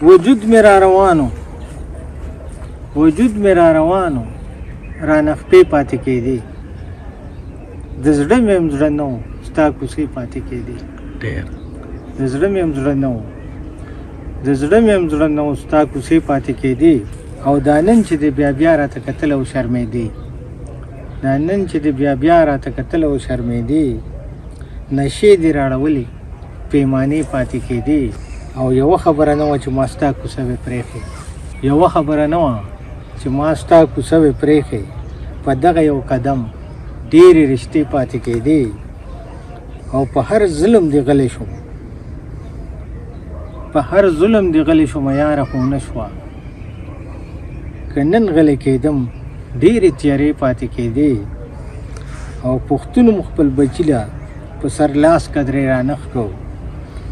وجود مې را روانو وجود مې را روانو رانه خپې پاتې کېدې د زړه مې هم زړه نه و ستا کوڅې پاتې کېدې د زړه مې هم زړه نه و د زړه مې هم زړه نه و ستا کوڅې پاتې کېدې او دا نن چې د بیا بیا راته کتل او شرمېدې دا نن چې د بیا بیا راته کتل او شرمېدې نشې دې راړولې پیمانې پاتې کېدې او یوه خبره نه وه چې ما ستا کوڅه وې پرېښې یوه خبره نه وه چې ما ستا کوڅه وې پرېښې په دغه یو قدم ډېرې رشتې پاتې کېدې او په هر ظلم دې غلی شوم په هر ظلم دې غلی شوم یاره خو نه شوه که نن غلی کېدم ډېرې تیارې پاتې کېدې او پښتون مو خپل بچي له په سر لاس قدرې رانخ کړو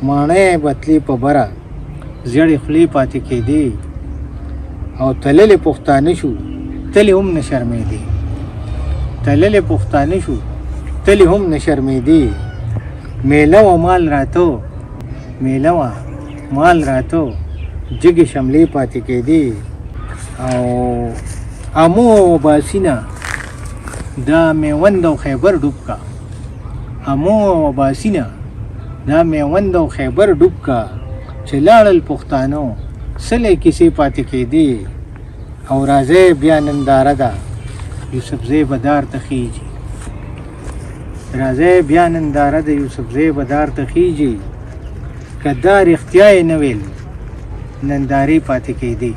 ماڼۍ بتلې په بره زیړې خولې پاتې کېدې او تللې پښتانه شو تلې هم نه شرمېدې تللې پښتانه شو تلې هم نه شرمېدې میله و مال راته میله وه مال راته جګې شملې پاتې کېدې او امو و باسینه دا میوند او خیبر ډوب کا امو و باسینه دا میوند او خیبر ډوب کا چې لاړل پښتانو سلې کیسې پاتې کېدې او راځئ بیا ننداره ده یوسفزۍ به دار ته خیږي راځئ بیا ننداره ده یوسفزۍ به دار ته خیږي که دا رښتیا یې نه ویل نندارې پاتې کېدې